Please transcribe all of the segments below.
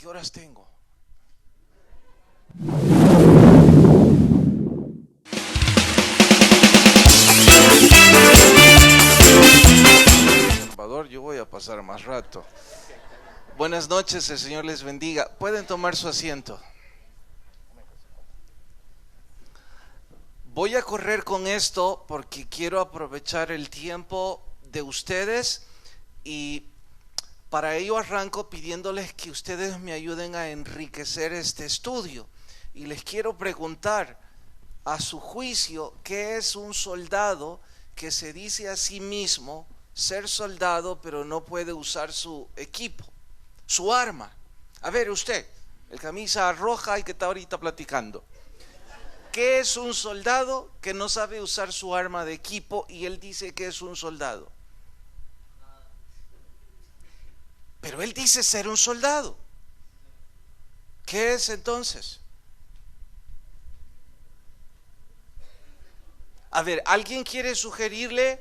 ¿Qué horas tengo? Salvador, yo voy a pasar más rato. Buenas noches, el Señor les bendiga. Pueden tomar su asiento. Voy a correr con esto porque quiero aprovechar el tiempo de ustedes y para ello arranco pidiéndoles que ustedes me ayuden a enriquecer este estudio. Y les quiero preguntar, a su juicio, ¿qué es un soldado que se dice a sí mismo ser soldado pero no puede usar su equipo, su arma? A ver usted, el camisa roja y que está ahorita platicando. ¿Qué es un soldado que no sabe usar su arma de equipo y él dice que es un soldado? Pero él dice ser un soldado. ¿Qué es entonces? A ver, ¿alguien quiere sugerirle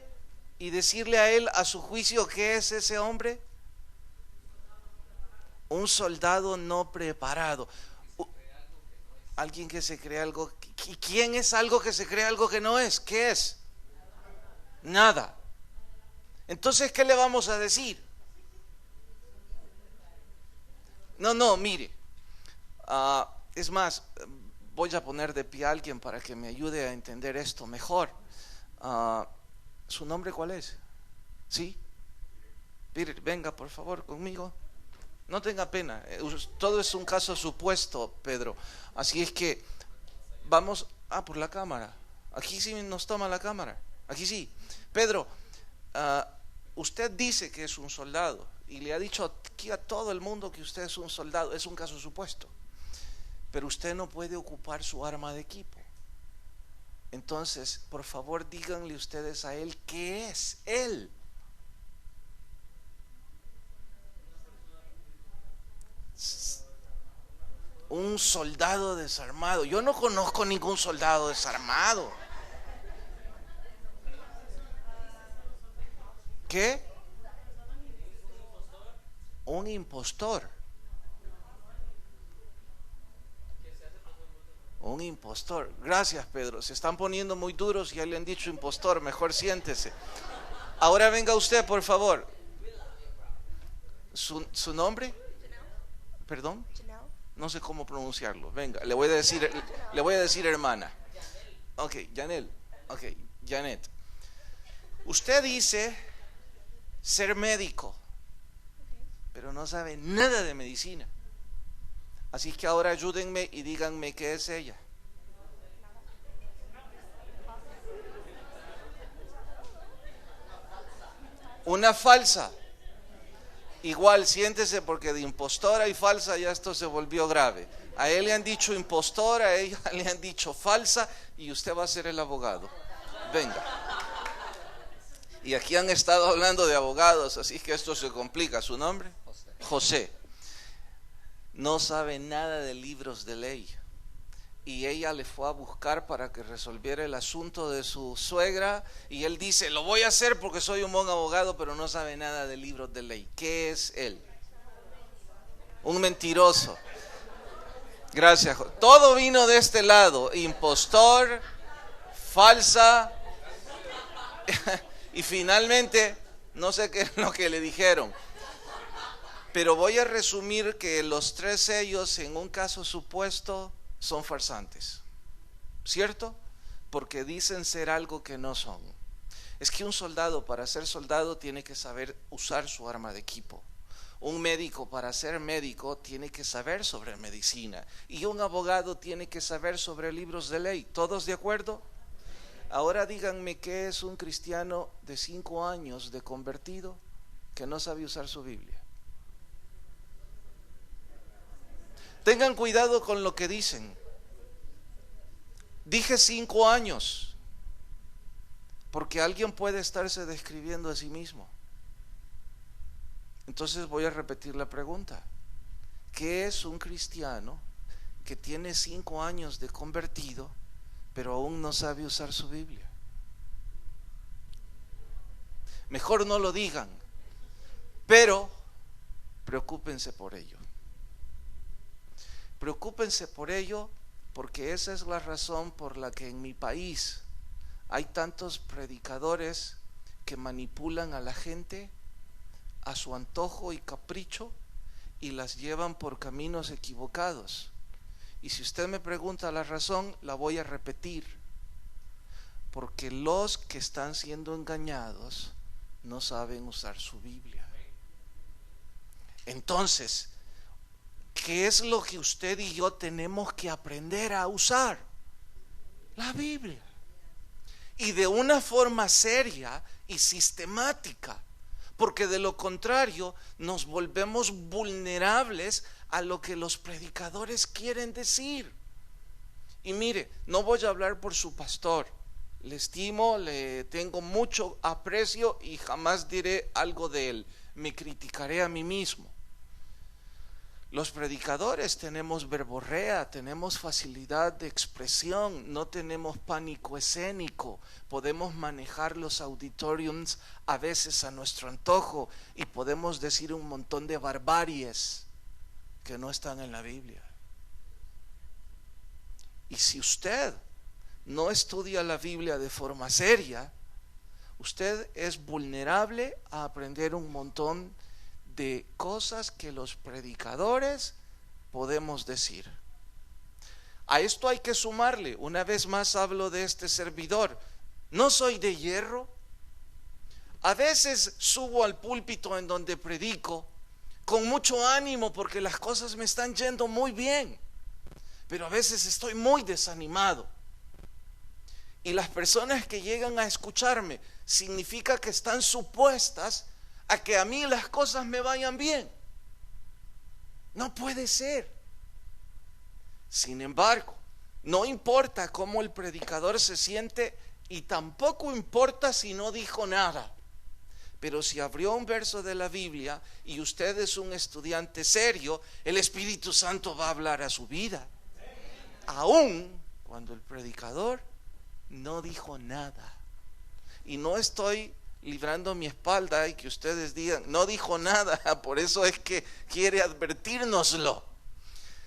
y decirle a él, a su juicio, qué es ese hombre? Un soldado no preparado. Alguien que se cree algo. ¿Quién es algo que se cree algo que no es? ¿Qué es? Nada. Entonces, ¿qué le vamos a decir? No, mire. Es más, voy a poner de pie a alguien para que me ayude a entender esto mejor. ¿Su nombre cuál es? ¿Sí? Peter, venga por favor conmigo. No tenga pena, todo es un caso supuesto, Pedro. Así es que vamos, por la cámara. Aquí sí nos toma la cámara, aquí sí. Pedro, usted dice que es un soldado y le ha dicho aquí a todo el mundo que usted es un soldado. Es un caso supuesto, pero usted no puede ocupar su arma de equipo. Entonces, por favor, díganle ustedes a él qué es él. Un soldado desarmado. Yo no conozco ningún soldado desarmado. ¿Qué? Un impostor. Un impostor. Gracias, Pedro. Se están poniendo muy duros y ya le han dicho impostor. Mejor siéntese. Ahora venga usted, por favor. ¿Su nombre? ¿Perdón? No sé cómo pronunciarlo. Venga, le voy a decir hermana. Ok, Janel. Ok, Janet. Usted dice ser médico, pero no sabe nada de medicina. Así que ahora ayúdenme y díganme qué es ella. Una falsa. Igual siéntese porque de impostora y falsa ya esto se volvió grave. A él le han dicho impostora, a ella le han dicho falsa y usted va a ser el abogado. Venga. Y aquí han estado hablando de abogados, así que esto se complica. ¿Su nombre? José. No sabe nada de libros de ley. Y ella le fue a buscar para que resolviera el asunto de su suegra. Y él dice, lo voy a hacer porque soy un buen abogado, pero no sabe nada de libros de ley. ¿Qué es él? Un mentiroso. Gracias. Todo vino de este lado. Impostor, falsa. Y finalmente, no sé qué es lo que le dijeron. Pero voy a resumir que los tres sellos en un caso supuesto son farsantes, ¿cierto? Porque dicen ser algo que no son. Es que un soldado, para ser soldado, tiene que saber usar su arma de equipo. Un médico, para ser médico, tiene que saber sobre medicina. Y un abogado tiene que saber sobre libros de ley. ¿Todos de acuerdo? Ahora díganme, ¿qué es un cristiano de 5 años de convertido que no sabe usar su Biblia? Tengan cuidado con lo que dicen. Dije 5 años, porque alguien puede estarse describiendo a sí mismo. Entonces voy a repetir la pregunta. ¿Qué es un cristiano que tiene 5 años de convertido, pero aún no sabe usar su Biblia? Mejor no lo digan, pero preocúpense por ello. Preocúpense por ello, porque esa es la razón por la que en mi país hay tantos predicadores que manipulan a la gente a su antojo y capricho y las llevan por caminos equivocados. Y si usted me pregunta la razón, la voy a repetir. Porque los que están siendo engañados no saben usar su Biblia. Entonces, ¿qué es lo que usted y yo tenemos que aprender a usar? La Biblia. Y de una forma seria y sistemática. Porque de lo contrario nos volvemos vulnerables a lo que los predicadores quieren decir. Y mire, no voy a hablar por su pastor. Le estimo, le tengo mucho aprecio y jamás diré algo de él. Me criticaré a mí mismo. Los predicadores tenemos verborrea, tenemos facilidad de expresión, no tenemos pánico escénico, podemos manejar los auditoriums a veces a nuestro antojo y podemos decir un montón de barbaries que no están en la Biblia. Y si usted no estudia la Biblia de forma seria, usted es vulnerable a aprender un montón de cosas que los predicadores podemos decir. A esto hay que sumarle, una vez más hablo de este servidor, no soy de hierro. A veces subo al púlpito en donde predico con mucho ánimo porque las cosas me están yendo muy bien, pero a veces estoy muy desanimado. Y las personas que llegan a escucharme significa que están supuestas a que a mí las cosas me vayan bien. No puede ser. Sin embargo, no importa cómo el predicador se siente y tampoco importa si no dijo nada. Pero si abrió un verso de la Biblia y usted es un estudiante serio, el Espíritu Santo va a hablar a su vida. Aún cuando el predicador no dijo nada. Y no estoy librando mi espalda y que ustedes digan, no dijo nada, por eso es que quiere advertírnoslo.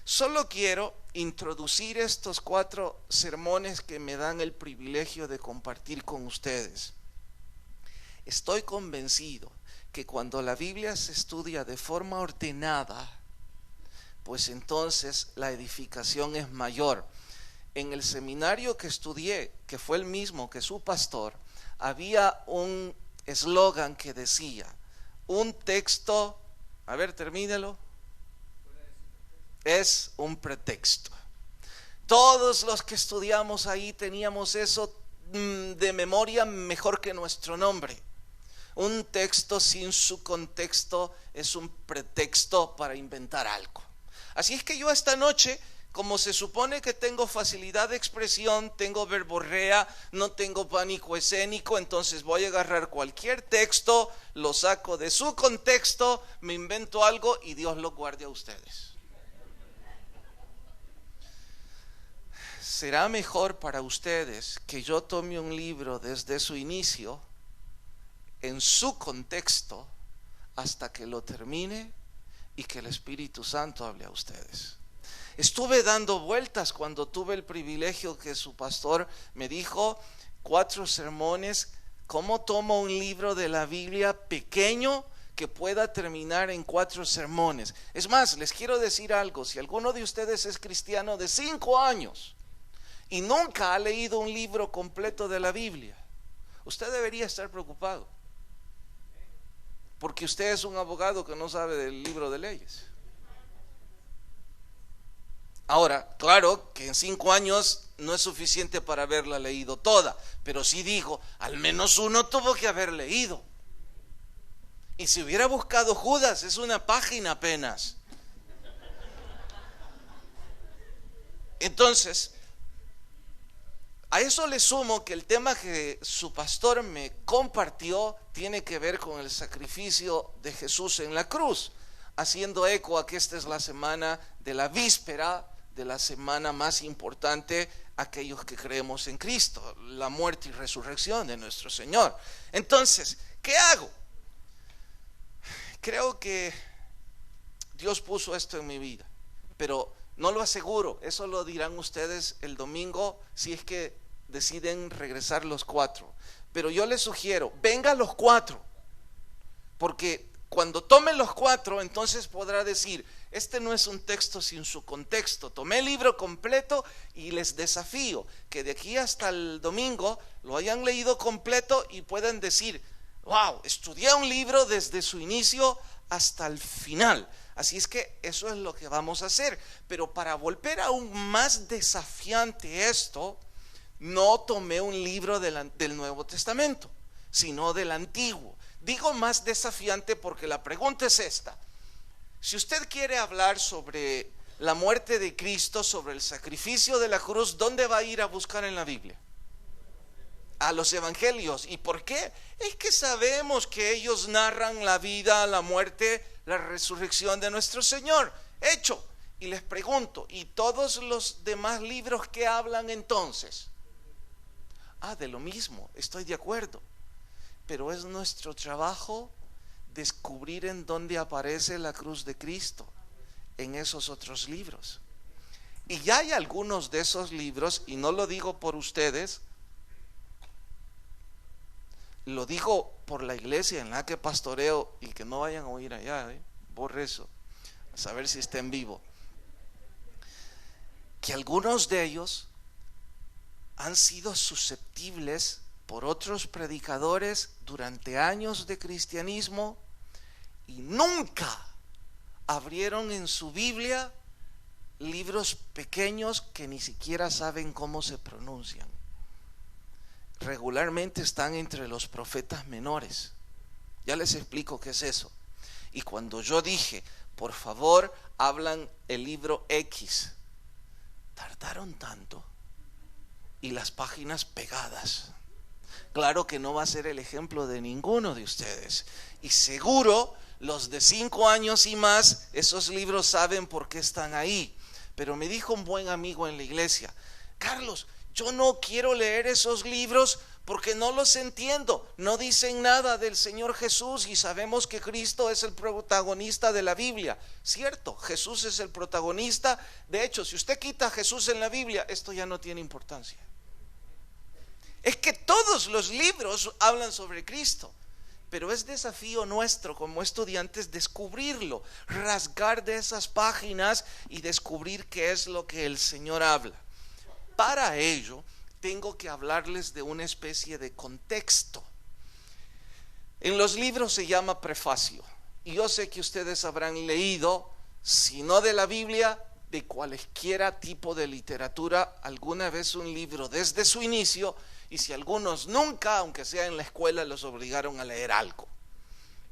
Solo quiero introducir estos 4 sermones que me dan el privilegio de compartir con ustedes. Estoy convencido que cuando la Biblia se estudia de forma ordenada, pues entonces la edificación es mayor. En el seminario que estudié, que fue el mismo que su pastor, había un eslogan que decía, un texto, a ver, termínelo, es un pretexto. Todos los que estudiamos ahí teníamos eso de memoria mejor que nuestro nombre. Un texto sin su contexto es un pretexto para inventar algo. Así es que yo esta noche, como se supone que tengo facilidad de expresión, tengo verborrea, no tengo pánico escénico, entonces voy a agarrar cualquier texto, lo saco de su contexto, me invento algo y Dios lo guarde a ustedes. Será mejor para ustedes que yo tome un libro desde su inicio, en su contexto, hasta que lo termine y que el Espíritu Santo hable a ustedes. Estuve dando vueltas cuando tuve el privilegio que su pastor me dijo 4 sermones, ¿cómo tomo un libro de la Biblia pequeño que pueda terminar en 4 sermones? Es más, les quiero decir algo, si alguno de ustedes es cristiano de 5 años y nunca ha leído un libro completo de la Biblia, usted debería estar preocupado, porque usted es un abogado que no sabe del libro de leyes. Ahora, claro que en 5 años no es suficiente para haberla leído toda, pero sí digo, al menos uno tuvo que haber leído. Y si hubiera buscado Judas, es una página apenas. Entonces, a eso le sumo que el tema que su pastor me compartió tiene que ver con el sacrificio de Jesús en la cruz, haciendo eco a que esta es la semana de la víspera de la semana más importante, aquellos que creemos en Cristo, la muerte y resurrección de nuestro Señor. Entonces, ¿qué hago? Creo que Dios puso esto en mi vida, pero No lo aseguro, eso lo dirán ustedes el domingo si es que deciden regresar los 4. Pero yo les sugiero, venga los 4, porque cuando tomen los 4, entonces podrá decir, este no es un texto sin su contexto. Tomé el libro completo y les desafío que de aquí hasta el domingo lo hayan leído completo y puedan decir, wow, estudié un libro desde su inicio hasta el final. Así es que eso es lo que vamos a hacer. Pero para volver aún más desafiante esto, no tomé un libro del Nuevo Testamento, sino del Antiguo. Digo más desafiante porque la pregunta es esta: si usted quiere hablar sobre la muerte de Cristo, sobre el sacrificio de la cruz, ¿dónde va a ir a buscar en la Biblia? A los evangelios. ¿Y por qué? Es que sabemos que ellos narran la vida, la muerte, la resurrección de nuestro Señor. Hecho. Y les pregunto, ¿y todos los demás libros que hablan entonces? De lo mismo, estoy de acuerdo. Pero es nuestro trabajo descubrir en dónde aparece la cruz de Cristo en esos otros libros. Y ya hay algunos de esos libros, y no lo digo por ustedes, lo digo por la iglesia en la que pastoreo, y que no vayan a oír allá, borre eso, a saber si está en vivo, que algunos de ellos han sido susceptibles por otros predicadores durante años de cristianismo y nunca abrieron en su Biblia libros pequeños que ni siquiera saben cómo se pronuncian. Regularmente están entre los profetas menores. Ya les explico qué es eso. Y cuando yo dije, por favor, hablan el libro X, tardaron tanto, y las páginas pegadas. Claro que no va a ser el ejemplo de ninguno de ustedes, y seguro los de 5 años y más, esos libros saben por qué están ahí. Pero me dijo un buen amigo en la iglesia: Carlos, yo no quiero leer esos libros porque no los entiendo, no dicen nada del Señor Jesús, y sabemos que Cristo es el protagonista de la Biblia. Cierto, Jesús es el protagonista. De hecho, si usted quita a Jesús en la Biblia, esto ya no tiene importancia. Es que todos los libros hablan sobre Cristo, pero es desafío nuestro como estudiantes descubrirlo, rasgar de esas páginas y descubrir qué es lo que el Señor habla. Para ello, tengo que hablarles de una especie de contexto. En los libros se llama prefacio, y yo sé que ustedes habrán leído, si no de la Biblia, de cualquiera tipo de literatura, alguna vez un libro desde su inicio. Y si algunos nunca, aunque sea en la escuela, los obligaron a leer algo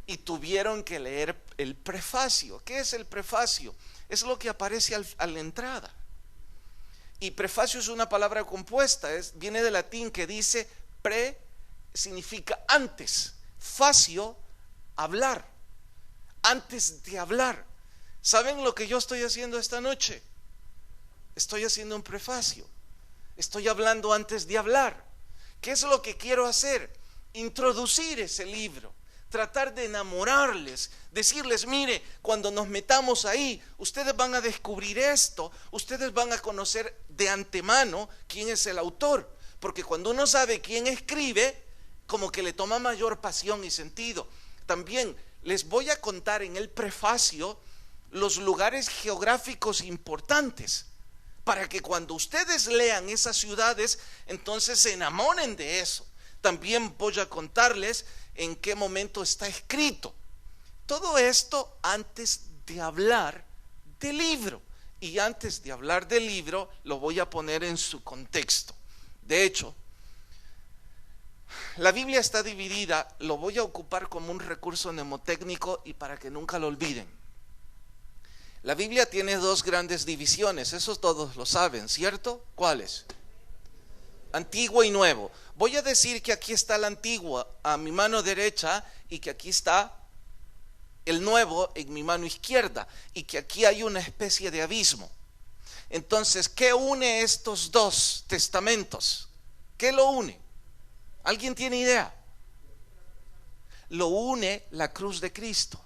y tuvieron que leer el prefacio. ¿Qué es el prefacio? Es lo que aparece a la entrada. Y prefacio es una palabra compuesta, viene del latín que dice pre, significa antes, facio, hablar, antes de hablar. ¿Saben lo que yo estoy haciendo esta noche? Estoy haciendo un prefacio, estoy hablando antes de hablar. ¿Qué es lo que quiero hacer? Introducir ese libro, tratar de enamorarles, decirles: mire, cuando nos metamos ahí, ustedes van a descubrir esto, ustedes van a conocer de antemano quién es el autor, porque cuando uno sabe quién escribe, como que le toma mayor pasión y sentido. También les voy a contar en el prefacio los lugares geográficos importantes, para que cuando ustedes lean esas ciudades, entonces se enamoren de eso. También voy a contarles en qué momento está escrito. Todo esto antes de hablar del libro. Y antes de hablar del libro, lo voy a poner en su contexto. De hecho, la Biblia está dividida, lo voy a ocupar como un recurso mnemotécnico y para que nunca lo olviden. La Biblia tiene 2 grandes divisiones, eso todos lo saben, ¿cierto? ¿Cuáles? Antiguo y Nuevo. Voy a decir que aquí está el Antiguo a mi mano derecha y que aquí está el Nuevo en mi mano izquierda, y que aquí hay una especie de abismo. Entonces, ¿qué une estos 2 testamentos? ¿Qué lo une? ¿Alguien tiene idea? Lo une la cruz de Cristo.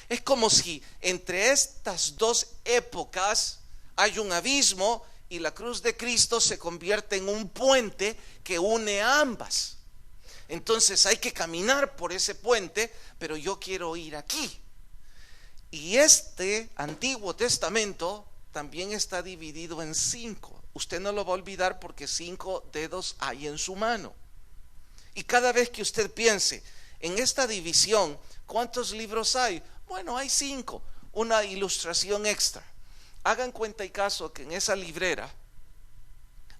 Es como si entre estas 2 épocas hay un abismo y la cruz de Cristo se convierte en un puente que une a ambas. Entonces hay que caminar por ese puente, pero yo quiero ir aquí. Y este Antiguo Testamento también está dividido en 5. Usted no lo va a olvidar porque 5 dedos hay en su mano. Y cada vez que usted piense en esta división, ¿cuántos libros hay? Bueno, hay 5. Una ilustración extra. Hagan cuenta y caso que en esa librera,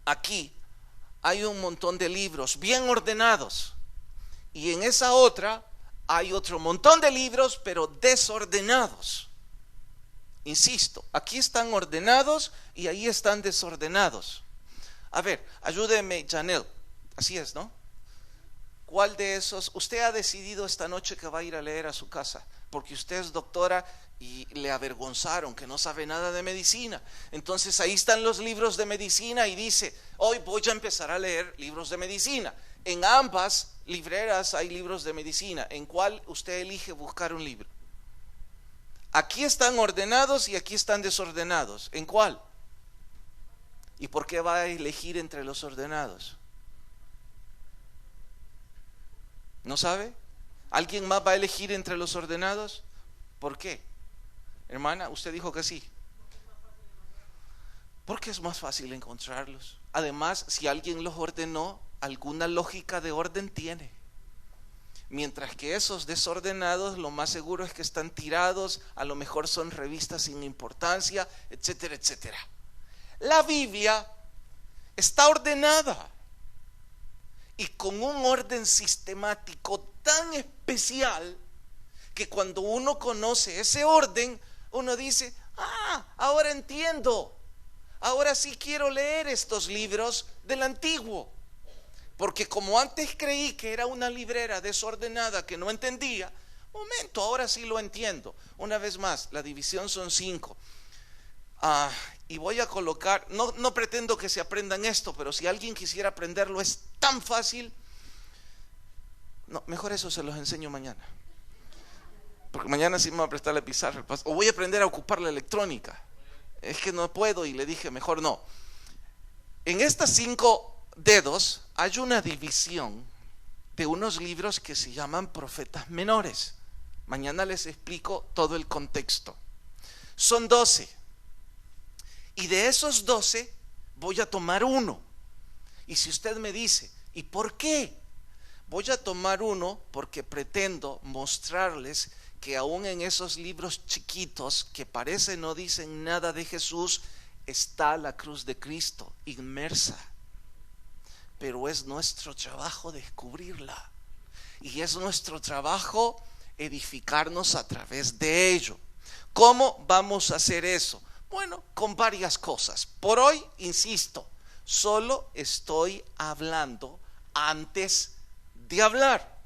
aquí, hay un montón de libros bien ordenados. Y en esa otra hay otro montón de libros, pero desordenados. Insisto, aquí están ordenados y ahí están desordenados. A ver, ayúdeme, Janelle. Así es, ¿no? ¿Cuál de esos? Usted ha decidido esta noche que va a ir a leer a su casa, porque usted es doctora y le avergonzaron que no sabe nada de medicina. Entonces ahí están los libros de medicina y dice, hoy voy a empezar a leer libros de medicina. En ambas libreras hay libros de medicina. ¿En cuál usted elige buscar un libro? Aquí están ordenados y aquí están desordenados. ¿En cuál? ¿Y por qué va a elegir entre los ordenados? ¿No sabe? ¿Alguien más va a elegir entre los ordenados? ¿Por qué? Hermana, usted dijo que sí. Porque es más fácil encontrarlos. Además, si alguien los ordenó, alguna lógica de orden tiene. Mientras que esos desordenados, lo más seguro es que están tirados, a lo mejor son revistas sin importancia, etcétera, etcétera. La Biblia está ordenada y con un orden sistemático tan especial que cuando uno conoce ese orden, uno dice, ahora entiendo, ahora sí quiero leer estos libros del Antiguo. Porque como antes creí que era una librera desordenada que no entendía, momento, ahora sí lo entiendo. Una vez más, la división son 5. Y voy a colocar, no pretendo que se aprendan esto, pero si alguien quisiera aprenderlo es tan fácil. No, mejor eso se los enseño mañana. Porque mañana sí me va a prestar la pizarra. O voy a aprender a ocupar la electrónica. Es que no puedo y le dije, mejor no. En estas 5 dedos hay una división de unos libros que se llaman profetas menores. Mañana les explico todo el contexto. Son 12. Y de esos 12 voy a tomar uno. Y si usted me dice, ¿y por qué? Voy a tomar uno porque pretendo mostrarles que aún en esos libros chiquitos que parece no dicen nada de Jesús, está la cruz de Cristo inmersa. Pero es nuestro trabajo descubrirla. Y es nuestro trabajo edificarnos a través de ello. ¿Cómo vamos a hacer eso? Bueno, con varias cosas. Por hoy, insisto, solo estoy hablando antes de hablar.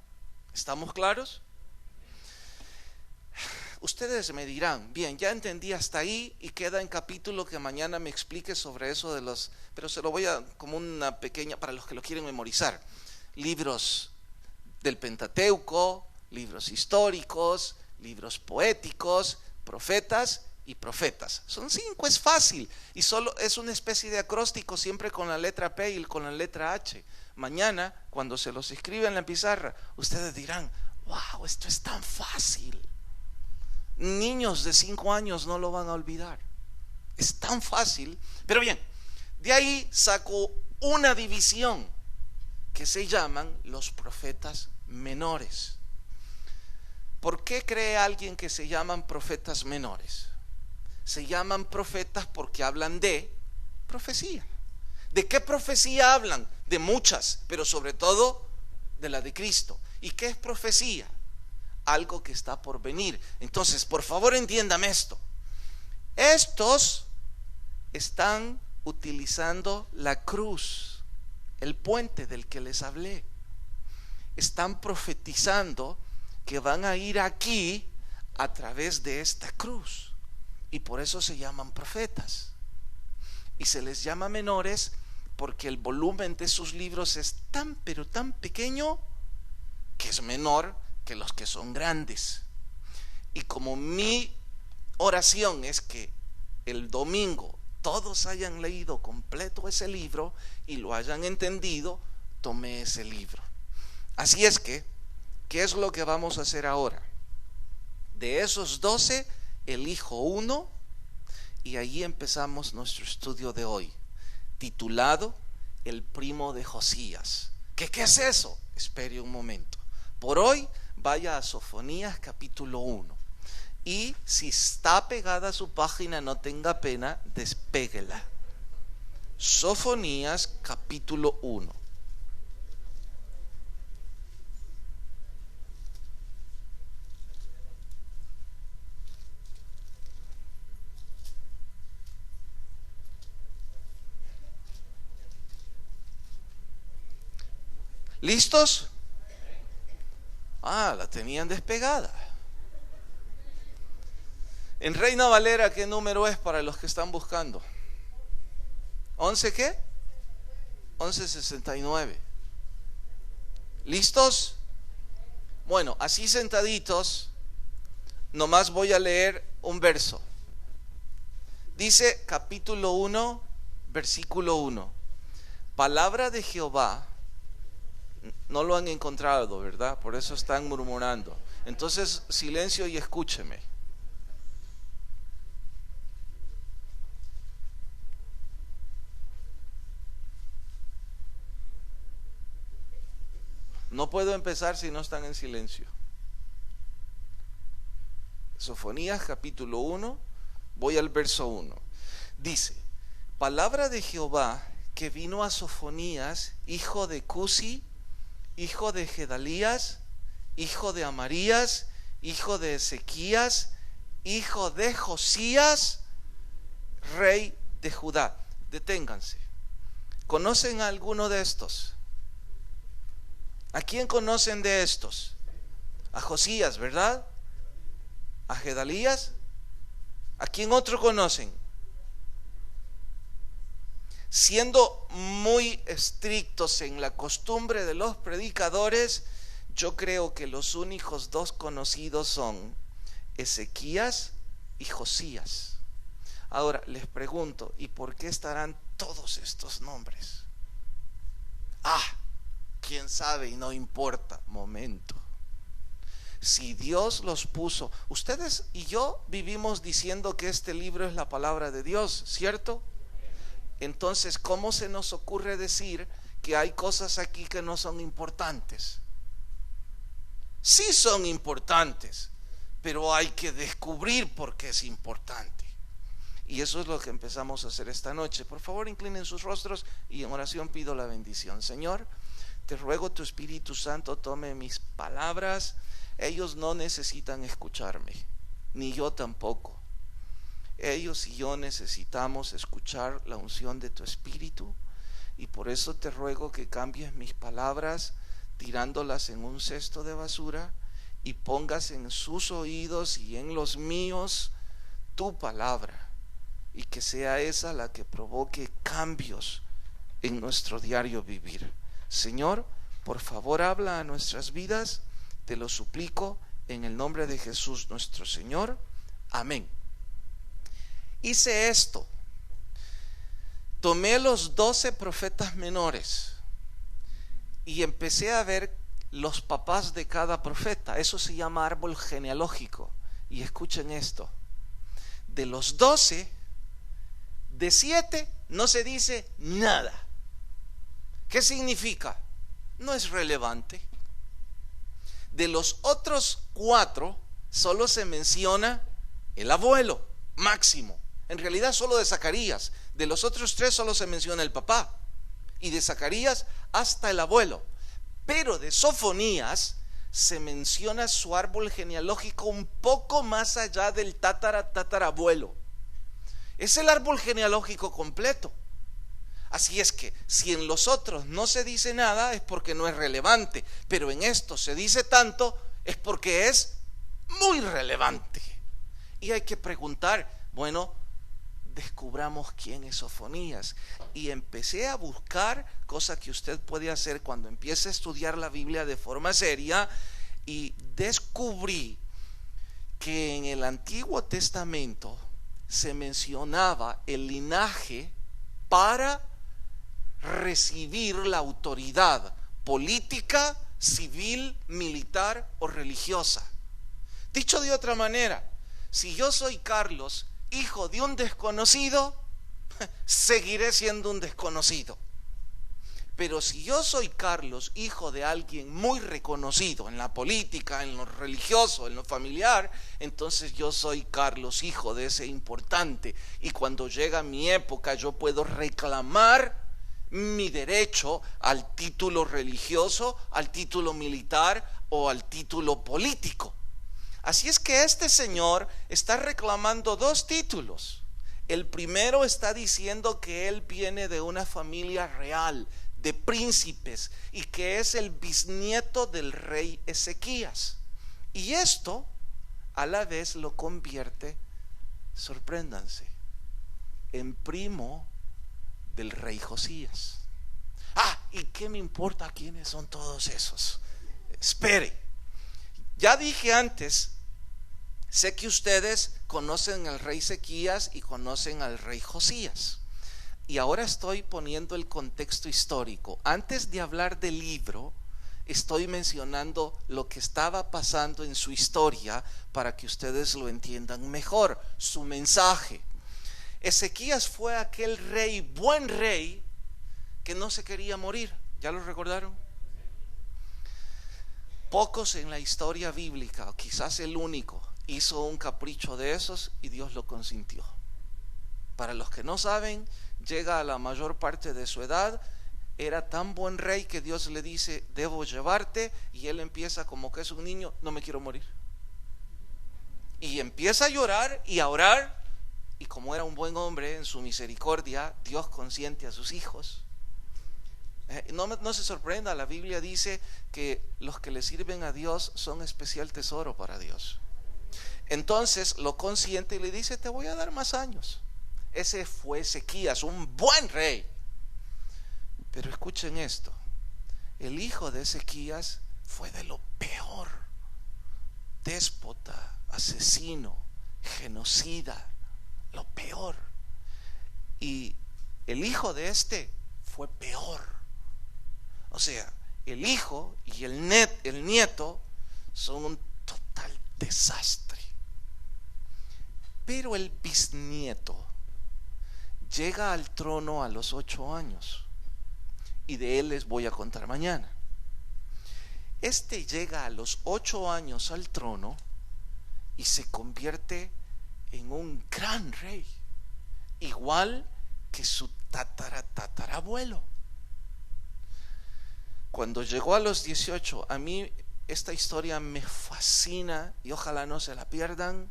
¿Estamos claros? Ustedes me dirán, bien, ya entendí hasta ahí y queda en capítulo que mañana me explique sobre eso de los, pero se lo voy a, como una pequeña, para los que lo quieren memorizar, libros del Pentateuco, libros históricos, libros poéticos, profetas y profetas. Son 5, es fácil y solo es una especie de acróstico siempre con la letra P y con la letra H. Mañana, cuando se los escribe en la pizarra, ustedes dirán, wow, esto es tan fácil. Niños de 5 años no lo van a olvidar. Es tan fácil. Pero bien, de ahí saco una división que se llaman los profetas menores. ¿Por qué cree alguien que se llaman profetas menores? Se llaman profetas porque hablan de profecía. ¿De qué profecía hablan? De muchas, pero sobre todo de la de Cristo. ¿Y qué es profecía? Algo que está por venir. Entonces, por favor, entiéndame esto. Estos están utilizando la cruz, el puente del que les hablé. Están profetizando que van a ir aquí a través de esta cruz. Y por eso se llaman profetas. Y se les llama menores porque el volumen de sus libros es tan, pero tan pequeño que es menor que los que son grandes. Y como mi oración es que el domingo todos hayan leído completo ese libro y lo hayan entendido, tomé ese libro. Así es que, ¿qué es lo que vamos a hacer ahora? De esos 12, elijo uno y ahí empezamos nuestro estudio de hoy, titulado El primo de Josías. ¿Qué es eso? Espere un momento. Por hoy, vaya a Sofonías capítulo 1. Y si está pegada a su página, no tenga pena, despéguela. Sofonías capítulo 1. ¿Listos? La tenían despegada. En Reina Valera, ¿qué número es para los que están buscando? ¿11 qué? 1169. ¿Listos? Bueno, así sentaditos, nomás voy a leer un verso. Dice capítulo 1, versículo 1. Palabra de Jehová. No lo han encontrado, ¿verdad? Por eso están murmurando. Entonces, silencio y escúcheme. No puedo empezar si no están en silencio. Sofonías capítulo 1, voy al verso 1. Dice, palabra de Jehová que vino a Sofonías, hijo de Cusi, hijo de Gedalías, hijo de Amarías, hijo de Ezequías, hijo de Josías, rey de Judá. Deténganse. ¿Conocen a alguno de estos? ¿A quién conocen de estos? A Josías, ¿verdad? ¿A Gedalías? ¿A quién otro conocen? Siendo muy estrictos en la costumbre de los predicadores, yo creo que los únicos dos conocidos son Ezequías y Josías. Ahora les pregunto, ¿y por qué estarán todos estos nombres? Quién sabe y no importa. Momento. Si Dios los puso, ustedes y yo vivimos diciendo que este libro es la palabra de Dios, ¿cierto? Entonces, ¿cómo se nos ocurre decir que hay cosas aquí que no son importantes? Sí son importantes, pero hay que descubrir por qué es importante. Y eso es lo que empezamos a hacer esta noche. Por favor, inclinen sus rostros y en oración pido la bendición. Señor, te ruego tu Espíritu Santo tome mis palabras. Ellos no necesitan escucharme, ni yo tampoco. Ellos y yo necesitamos escuchar la unción de tu Espíritu, y por eso te ruego que cambies mis palabras tirándolas en un cesto de basura y pongas en sus oídos y en los míos tu palabra, y que sea esa la que provoque cambios en nuestro diario vivir. Señor, por favor habla a nuestras vidas, te lo suplico en el nombre de Jesús nuestro Señor. Amén. Hice esto. Tomé los 12 profetas menores y empecé a ver los papás de cada profeta. Eso se llama árbol genealógico. Y escuchen esto. De los 12, de 7 no se dice nada. ¿Qué significa? No es relevante. De los otros 4 solo se menciona el abuelo máximo. En realidad solo de Zacarías. De los otros 3 solo se menciona el papá, y de Zacarías hasta el abuelo. Pero de Sofonías se menciona su árbol genealógico un poco más allá del tatarabuelo. Es el árbol genealógico completo. Así es que si en los otros no se dice nada es porque no es relevante, pero en esto se dice tanto es porque es muy relevante. Y hay que preguntar, bueno, descubramos quién es Sofonías. Y empecé a buscar, cosa que usted puede hacer cuando empiece a estudiar la Biblia de forma seria, y descubrí que en el Antiguo Testamento se mencionaba el linaje para recibir la autoridad política, civil, militar o religiosa. Dicho de otra manera, si yo soy Carlos, hijo de un desconocido, seguiré siendo un desconocido. Pero si yo soy Carlos, hijo de alguien muy reconocido en la política, en lo religioso, en lo familiar, entonces yo soy Carlos, hijo de ese importante. Y cuando llega mi época, yo puedo reclamar mi derecho al título religioso, al título militar o al título político. Así es que este señor está reclamando dos títulos. El primero está diciendo que él viene de una familia real, de príncipes, y que es el bisnieto del rey Ezequías. Y esto a la vez lo convierte, sorpréndanse, en primo del rey Josías. ¿Y qué me importa quiénes son todos esos? Espere, ya dije antes, sé que ustedes conocen al rey Ezequías y conocen al rey Josías. Y ahora estoy poniendo el contexto histórico. Antes de hablar del libro, estoy mencionando lo que estaba pasando en su historia para que ustedes lo entiendan mejor, su mensaje. Ezequías fue aquel rey, buen rey, que no se quería morir. ¿Ya lo recordaron? Pocos en la historia bíblica, o quizás el único, hizo un capricho de esos y Dios lo consintió. Para los que no saben, llega a la mayor parte de su edad, era tan buen rey que Dios le dice, debo llevarte, y él empieza como que es un niño, no me quiero morir. Y empieza a llorar y a orar, y como era un buen hombre, en su misericordia, Dios consiente a sus hijos. No se sorprenda, la Biblia dice que los que le sirven a Dios son especial tesoro para Dios. Entonces lo consiente y le dice, te voy a dar más años. Ese fue Ezequías, un buen rey. Pero escuchen esto, el hijo de Ezequías fue de lo peor: déspota, asesino, genocida, lo peor. Y el hijo de este fue peor. O sea, el hijo y el nieto son un total desastre. Pero el bisnieto llega al trono a los 8 años, y de él les voy a contar mañana. Este llega a los 8 años al trono y se convierte en un gran rey, igual que su tatarabuelo. Cuando llegó a los 18, a mí esta historia me fascina y ojalá no se la pierdan,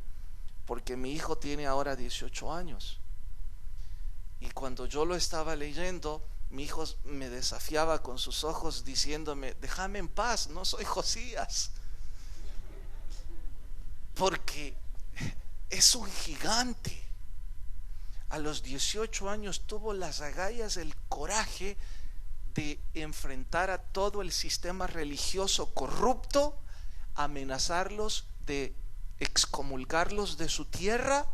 porque mi hijo tiene ahora 18 años. Y cuando yo lo estaba leyendo, mi hijo me desafiaba con sus ojos diciéndome, déjame en paz, no soy Josías. Porque es un gigante. A los 18 años tuvo las agallas, el coraje de enfrentar a todo el sistema religioso corrupto, amenazarlos de excomulgarlos de su tierra,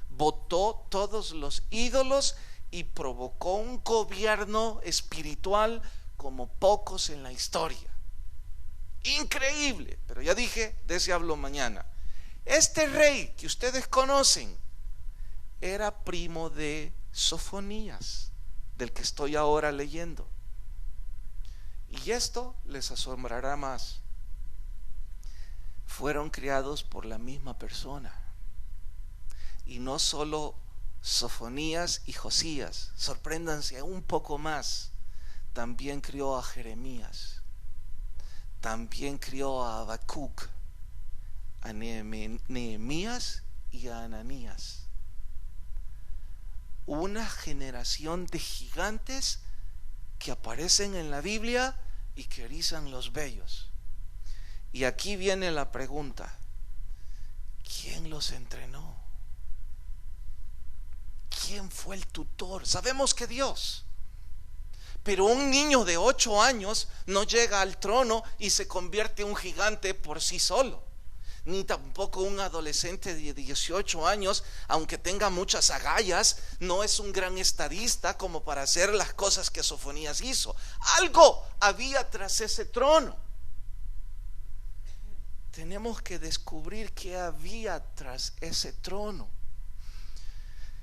botó todos los ídolos y provocó un gobierno espiritual como pocos en la historia. Increíble. Pero ya dije, de ese hablo mañana. Este rey que ustedes conocen era primo de Sofonías, del que estoy ahora leyendo. Y esto les asombrará más. Fueron criados por la misma persona. Y no solo Sofonías y Josías, sorpréndanse un poco más, también crió a Jeremías, también crió a Habacuc, a Nehemías y a Ananías. Una generación de gigantes que aparecen en la Biblia y que erizan los vellos. Y aquí viene la pregunta: ¿quién los entrenó? ¿Quién fue el tutor? Sabemos que Dios. Pero un niño de 8 años no llega al trono y se convierte en un gigante por sí solo. ni tampoco un adolescente de 18 años, aunque tenga muchas agallas, no es un gran estadista como para hacer las cosas que Sofonías hizo. Algo había tras ese trono. Tenemos que descubrir qué había tras ese trono.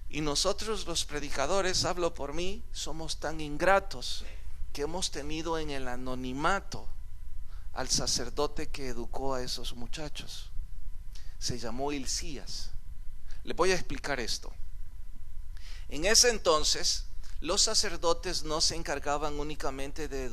Y nosotros los predicadores, hablo por mí, somos tan ingratos que hemos tenido en el anonimato al sacerdote que educó a esos muchachos. Se llamó Hilcías. Les voy a explicar esto. En ese entonces, los sacerdotes no se encargaban únicamente de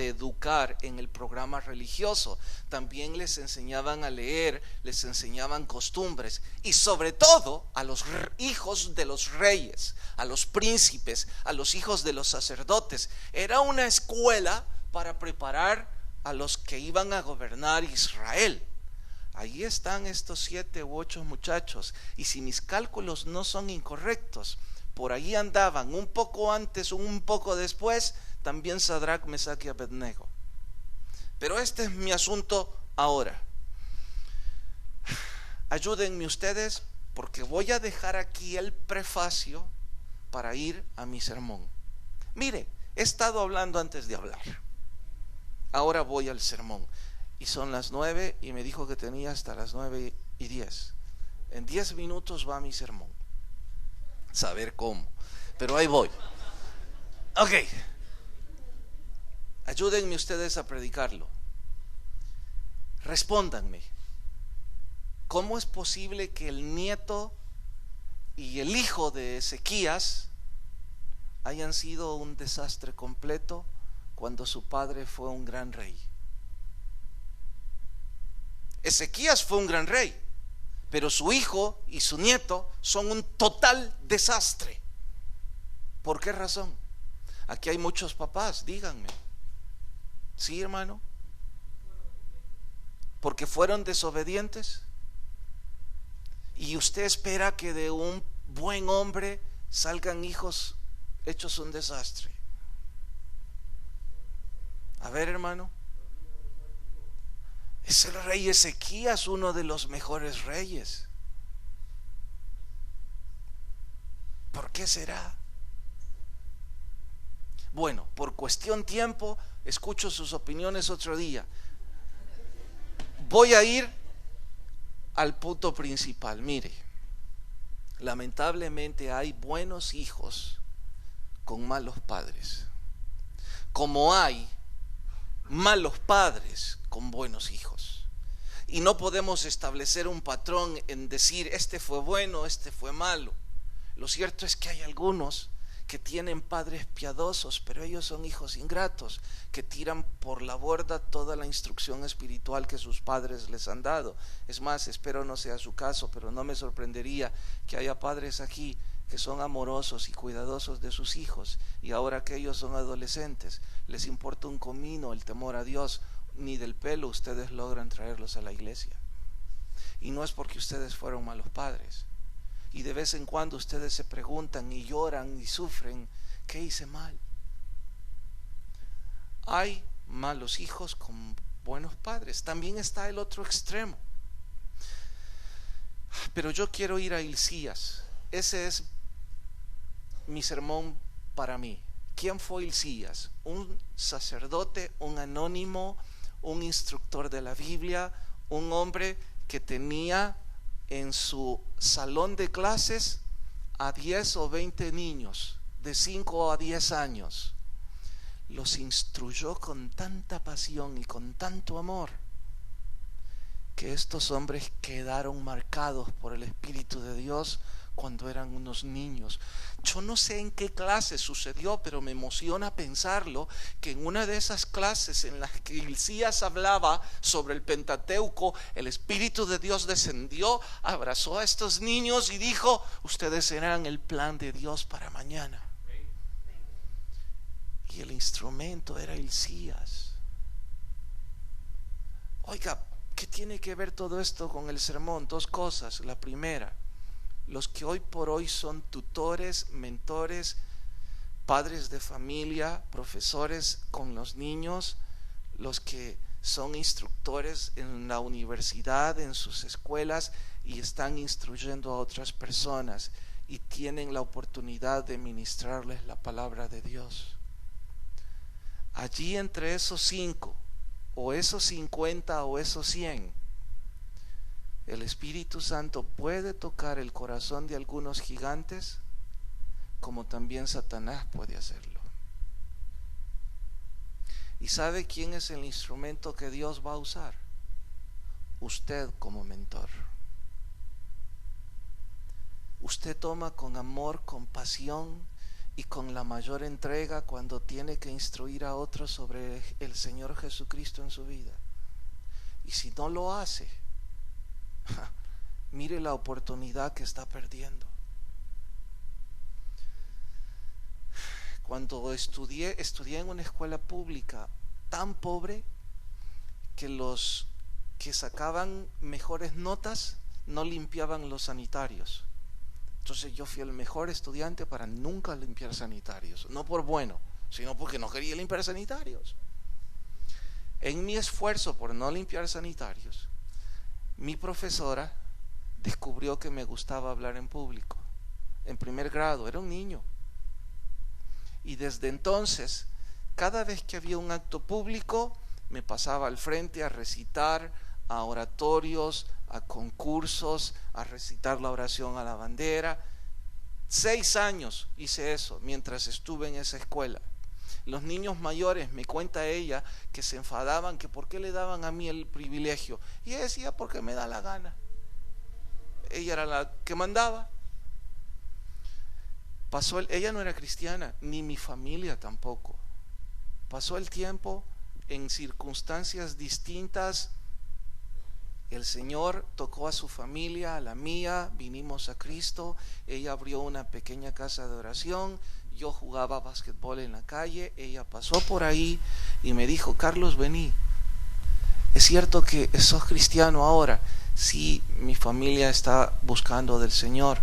educar en el programa religioso. También les enseñaban a leer, les enseñaban costumbres y sobre todo a los hijos de los reyes, a los príncipes, a los hijos de los sacerdotes. Era una escuela para preparar a los que iban a gobernar Israel. Ahí están estos 7 u 8 muchachos, y si mis cálculos no son incorrectos, por ahí andaban un poco antes, un poco después, también Sadrach, Mesach y Abednego. Pero este es mi asunto ahora. Ayúdenme ustedes, porque voy a dejar aquí el prefacio para ir a mi sermón. Mire, he estado hablando antes de hablar. Ahora voy al sermón. Y son las 9 y me dijo que tenía hasta las 9:10. En 10 minutos va mi sermón. Saber cómo, pero ahí voy. Ok, ayúdenme ustedes a predicarlo. Respóndanme, ¿cómo es posible que el nieto y el hijo de Ezequías hayan sido un desastre completo cuando su padre fue un gran rey? Ezequías fue un gran rey, pero su hijo y su nieto son un total desastre. ¿Por qué razón? Aquí hay muchos papás, díganme. ¿Sí, hermano? ¿Porque fueron desobedientes? ¿Y usted espera que de un buen hombre salgan hijos hechos un desastre? A ver, hermano. Es el rey Ezequías, uno de los mejores reyes. ¿Por qué será? Bueno, por cuestión tiempo, escucho sus opiniones otro día. Voy a ir al punto principal. Mire, lamentablemente hay buenos hijos con malos padres, como hay malos padres con buenos hijos. Y no podemos establecer un patrón en decir este fue bueno, este fue malo. Lo cierto es que hay algunos que tienen padres piadosos, pero ellos son hijos ingratos, que tiran por la borda toda la instrucción espiritual que sus padres les han dado. Es más, espero no sea su caso, pero no me sorprendería que haya padres aquí que son amorosos y cuidadosos de sus hijos, y ahora que ellos son adolescentes, les importa un comino el temor a Dios, ni del pelo ustedes logran traerlos a la iglesia. Y no es porque ustedes fueron malos padres. Y de vez en cuando ustedes se preguntan y lloran y sufren, ¿qué hice mal? Hay malos hijos con buenos padres. También está el otro extremo. Pero yo quiero ir a Hilcías. Ese es mi sermón para mí. ¿Quién fue Hilcías? Un sacerdote, un anónimo, un instructor de la Biblia, un hombre que tenía en su salón de clases a 10 o 20 niños de 5 a 10 años. Los instruyó con tanta pasión y con tanto amor que estos hombres quedaron marcados por el Espíritu de Dios cuando eran unos niños. Yo no sé en qué clase sucedió, pero me emociona pensarlo, que en una de esas clases en las que Hilcías hablaba sobre el Pentateuco, el Espíritu de Dios descendió, abrazó a estos niños y dijo: ustedes serán el plan de Dios para mañana. Y el instrumento era Hilcías. Oiga, ¿qué tiene que ver todo esto con el sermón? Dos cosas. La primera, los que hoy por hoy son tutores, mentores, padres de familia, profesores con los niños, los que son instructores en la universidad, en sus escuelas, y están instruyendo a otras personas y tienen la oportunidad de ministrarles la palabra de Dios. Allí entre esos 5 o esos 50 o esos 100, el Espíritu Santo puede tocar el corazón de algunos gigantes, como también Satanás puede hacerlo. ¿Y sabe quién es el instrumento que Dios va a usar? Usted como mentor. Usted toma con amor, con pasión y con la mayor entrega cuando tiene que instruir a otros sobre el Señor Jesucristo en su vida. Y si no lo hace, mire la oportunidad que está perdiendo. Cuando estudié en una escuela pública tan pobre que los que sacaban mejores notas no limpiaban los sanitarios. Entonces yo fui el mejor estudiante para nunca limpiar sanitarios, no por bueno, sino porque no quería limpiar sanitarios. En mi esfuerzo por no limpiar sanitarios, mi profesora descubrió que me gustaba hablar en público. En primer grado, era un niño. Y desde entonces, cada vez que había un acto público, me pasaba al frente a recitar, a oratorios, a concursos, a recitar la oración a la bandera. 6 años hice eso mientras estuve en esa escuela. Los niños mayores, me cuenta ella, que se enfadaban, que por qué le daban a mí el privilegio. Y ella decía, porque me da la gana. Ella era la que mandaba. Ella no era cristiana, ni mi familia tampoco. Pasó el tiempo en circunstancias distintas. El Señor tocó a su familia, a la mía, vinimos a Cristo. Ella abrió una pequeña casa de oración. Yo jugaba básquetbol en la calle. Ella pasó por ahí y me dijo, Carlos, vení. ¿Es cierto que sos cristiano ahora? Sí, mi familia está buscando del Señor.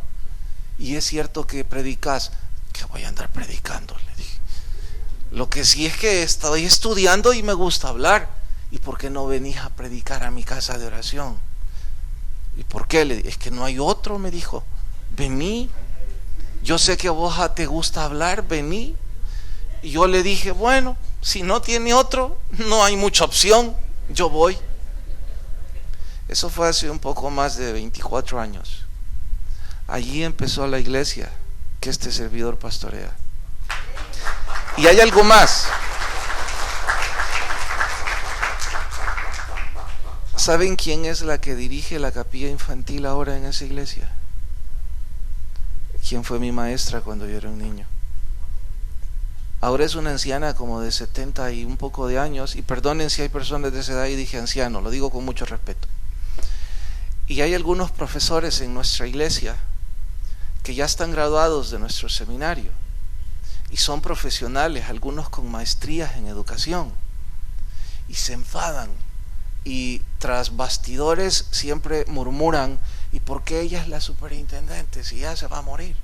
Y es cierto que predicas. ¿Qué voy a andar predicando? Le dije. Lo que sí es que estoy estudiando y me gusta hablar. ¿Y por qué no venís a predicar a mi casa de oración? ¿Y por qué? Le dije, es que no hay otro, me dijo. Vení. Yo sé que a vos te gusta hablar, vení. Y yo le dije, bueno, si no tiene otro, no hay mucha opción, yo voy. Eso fue hace un poco más de 24 años. Allí empezó la iglesia que este servidor pastorea. Y hay algo más. ¿Saben quién es la que dirige la capilla infantil ahora en esa iglesia? ¿Quién fue mi maestra cuando yo era un niño? Ahora es una anciana como de 70 y un poco de años, y perdonen si hay personas de esa edad y dije anciano, lo digo con mucho respeto. Y hay algunos profesores en nuestra iglesia que ya están graduados de nuestro seminario y son profesionales, algunos con maestrías en educación, y se enfadan y tras bastidores siempre murmuran, ¿y por qué ella es la superintendente si ya se va a morir?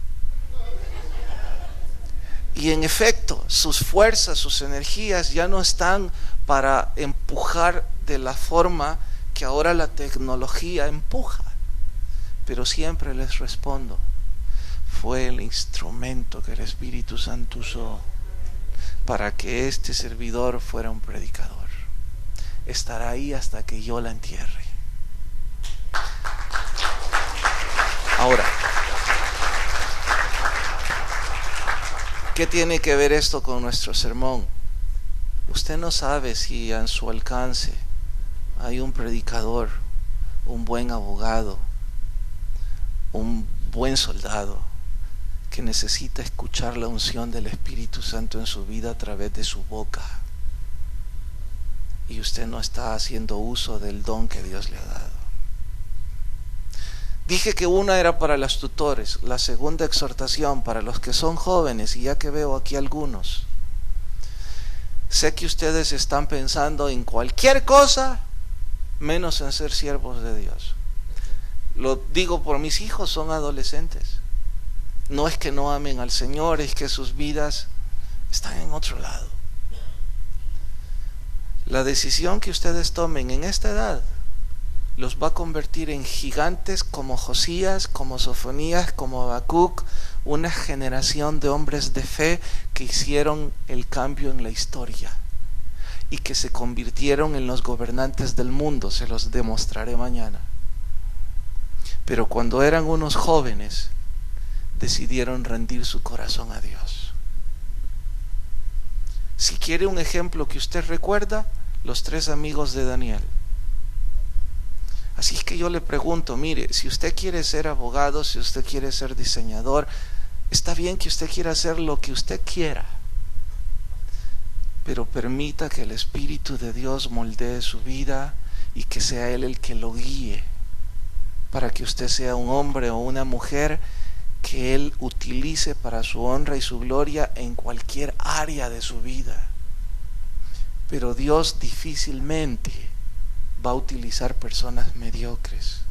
Y en efecto, sus fuerzas, sus energías ya no están para empujar de la forma que ahora la tecnología empuja. Pero siempre les respondo, fue el instrumento que el Espíritu Santo usó para que este servidor fuera un predicador. Estará ahí hasta que yo la entierre. Ahora, ¿qué tiene que ver esto con nuestro sermón? Usted no sabe si en su alcance hay un predicador, un buen abogado, un buen soldado que necesita escuchar la unción del Espíritu Santo en su vida a través de su boca. Y usted no está haciendo uso del don que Dios le ha dado. Dije que una era para los tutores, la segunda exhortación para los que son jóvenes, y ya que veo aquí algunos, sé que ustedes están pensando en cualquier cosa menos en ser siervos de Dios. Lo digo por mis hijos, son adolescentes. No es que no amen al Señor, es que sus vidas están en otro lado. La decisión que ustedes tomen en esta edad los va a convertir en gigantes como Josías, como Sofonías, como Habacuc, una generación de hombres de fe que hicieron el cambio en la historia y que se convirtieron en los gobernantes del mundo. Se los demostraré mañana. Pero cuando eran unos jóvenes, decidieron rendir su corazón a Dios. Si quiere un ejemplo que usted recuerda, los 3 amigos de Daniel. Así es que yo le pregunto, mire, si usted quiere ser abogado, si usted quiere ser diseñador, está bien que usted quiera hacer lo que usted quiera, pero permita que el Espíritu de Dios moldee su vida y que sea Él el que lo guíe, para que usted sea un hombre o una mujer que Él utilice para su honra y su gloria en cualquier área de su vida. Pero Dios difícilmente va a utilizar personas mediocres,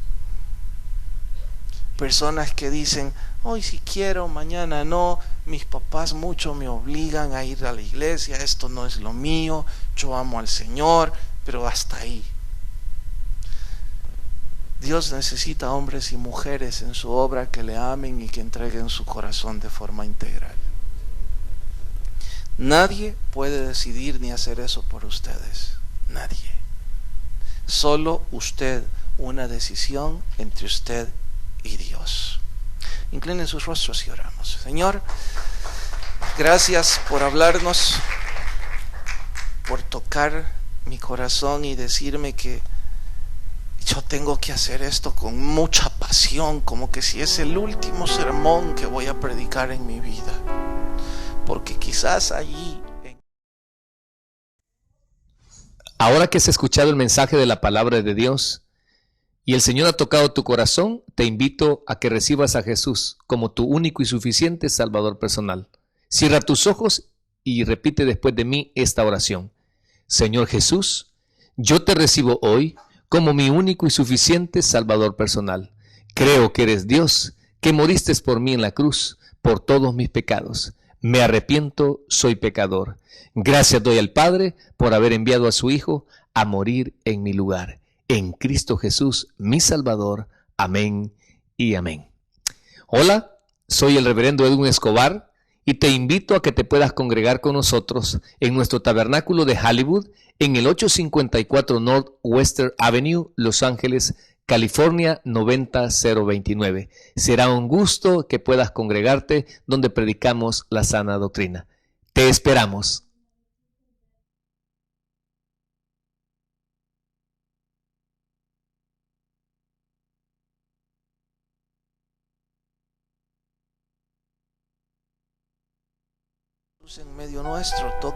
personas que dicen, hoy sí quiero, mañana no, mis papás mucho me obligan a ir a la iglesia, esto no es lo mío, yo amo al Señor, pero hasta ahí. Dios necesita hombres y mujeres en su obra que le amen y que entreguen su corazón de forma integral. Nadie puede decidir ni hacer eso por ustedes, nadie. Solo usted, una decisión entre usted y Dios. Inclinen sus rostros y oramos. Señor, gracias por hablarnos, por tocar mi corazón y decirme que yo tengo que hacer esto con mucha pasión, como que si es el último sermón que voy a predicar en mi vida. Porque quizás allí... Ahora que has escuchado el mensaje de la palabra de Dios y el Señor ha tocado tu corazón, te invito a que recibas a Jesús como tu único y suficiente Salvador personal. Cierra tus ojos y repite después de mí esta oración. Señor Jesús, yo te recibo hoy como mi único y suficiente Salvador personal. Creo que eres Dios, que moriste por mí en la cruz, por todos mis pecados. Me arrepiento, soy pecador. Gracias doy al Padre por haber enviado a su Hijo a morir en mi lugar. En Cristo Jesús, mi Salvador. Amén y amén. Hola, soy el reverendo Edwin Escobar y te invito a que te puedas congregar con nosotros en nuestro tabernáculo de Hollywood en el 854 North Western Avenue, Los Ángeles, California 90029. Será un gusto que puedas congregarte donde predicamos la sana doctrina. Te esperamos. En medio nuestro, toca